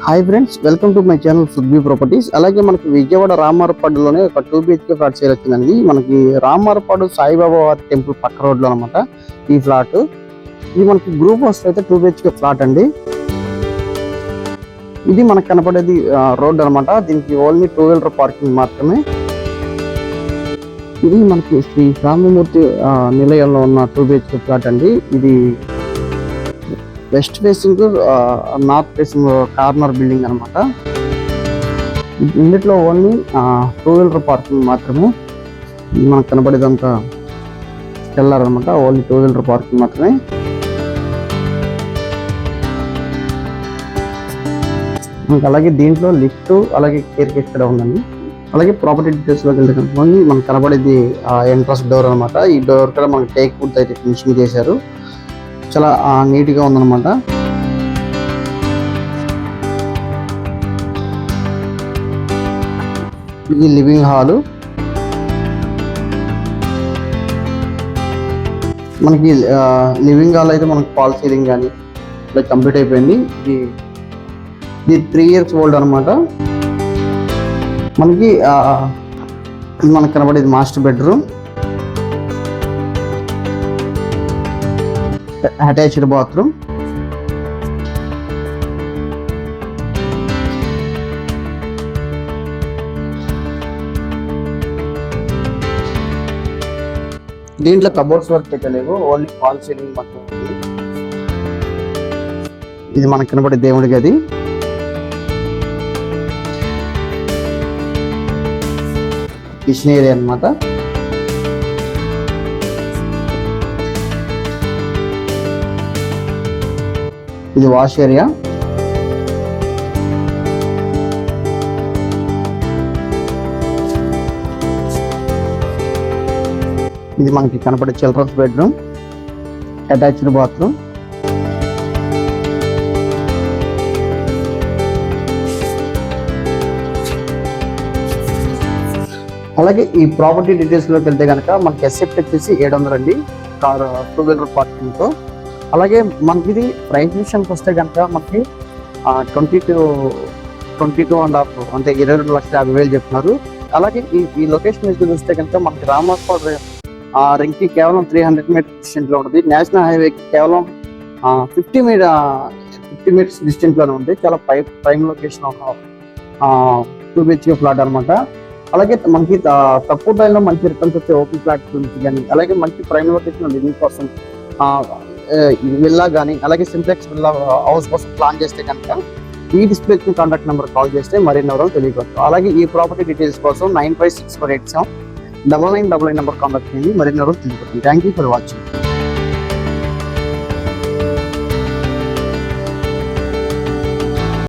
Hi friends, welcome to my channel Subbi properties. అలాగే మనకి విజయవాడ రామారపాడులోనే ఒక 2 BHK ఫ్లాట్ సేల్ వచ్చిందండి. మనకి రామారపాడు సాయిబాబా టెంపుల్ పక్క రోడ్లో అనమాట ఈ ఫ్లాట్. ఇది మనకి గ్రూప్ హౌస్ అయితే 2 BHK ఫ్లాట్ అండి. ఇది మనకు కనపడేది రోడ్ అనమాట. దీనికి ఓన్లీ 2 వీలర్ పార్కింగ్ మాత్రమే. ఇది మనకి శ్రీ స్వామిమూర్తి నిలయంలో ఉన్న 2 BHK ఫ్లాట్ అండి. ఇది west facing north facing corner building అనమాట. ఇందులో ఓన్లీ 2 వీలర్ పార్కింగ్ మాత్రమే. మనకు కనబడేదంతా స్టెల్లర్ అనమాట. ఓన్లీ 2 వీలర్ పార్కింగ్ మాత్రమే. మనకి అలాగే దీంట్లో లిఫ్ట్ అలాగే కేర్ కేస్ కూడా ఉందండి. అలాగే ప్రాపర్టీ డీటెయిల్స్ లోకి వెళ్తే మనకు కనబడేది ఎంట్రన్స్ డోర్ అనమాట. ఈ డోర్ కూడా మనకి టేక్ వుడ్ అయితే ఫినిషింగ్ చేశారు. చాలా నీట్ గా ఉందన్నమాట. ఇది లివింగ్ హాల్. మనకి లివింగ్ హాల్ అయితే మనకి ఫాల్ సీలింగ్ కానీ ఇలా కంప్లీట్ అయిపోయింది. ఇది 3 years ఓల్డ్ అనమాట. మనకి ఇది మనకు కనబడేది మాస్టర్ బెడ్రూమ్, అటాచ్డ్ బాత్రూమ్. దీంట్లో కబోర్డ్స్ వర్క్ అయితే లేవు, ఓన్లీ ఫాల్ సీలింగ్ మాత్రం. ఇది మనకు కనబడే దేవుడి గది. కిచెన్ ఏరియా అన్నమాట. ఇది వాష్ ఏరియా. ఇది మనకి కనపడే చిల్డ్రన్స్ బెడ్రూమ్, అటాచ్డ్ బాత్రూమ్. అలాగే ఈ ప్రాపర్టీ డీటెయిల్స్ లోకి వెళ్తే కనుక మనకి ఎస్ఎఫ్టీ వచ్చేసి 700 అండి, కార్ 2 వీలర్ పార్కింగ్ తో. అలాగే మనకి ఇది ప్రైస్ విషయానికి వస్తే కనుక మనకి 22.5 అంటే 22,50,000 చెప్తున్నారు. అలాగే ఈ లొకేషన్ నుంచి చూస్తే కనుక మనకి రామారపాడు రింగ్కి కేవలం 300 మీటర్స్ డిస్టెంట్ లో ఉంటుంది. నేషనల్ హైవేకి కేవలం 50 మీటర్స్ డిస్టెంట్ లోనే ఉంది. చాలా ప్రైమ్ లొకేషన్ ఒక 2 BHK ఫ్లాట్ అనమాట. అలాగే మనకి తక్కువ టైంలో మంచి రిటర్న్స్ వచ్చే ఓపెన్ ఫ్లాట్ గురించి కానీ, అలాగే మంచి ప్రైమ్ లొకేషన్ లివింగ్ కోసం విల్లా కానీ, అలాగే సింప్లెక్స్ విల్లా హౌస్ కోసం ప్లాన్ చేస్తే కనుక ఈ డిస్ప్లే కాంటాక్ట్ నెంబర్ కాల్ చేస్తే మరిన్ని వివరాలు తెలియవచ్చు. అలాగే ఈ ప్రాపర్టీ డీటెయిల్స్ కోసం 956487 9999 నెంబర్ కాంటాక్ట్ చేయండి. మరిన్ని వివరాలు తెలియవచ్చు. Thank you for watching.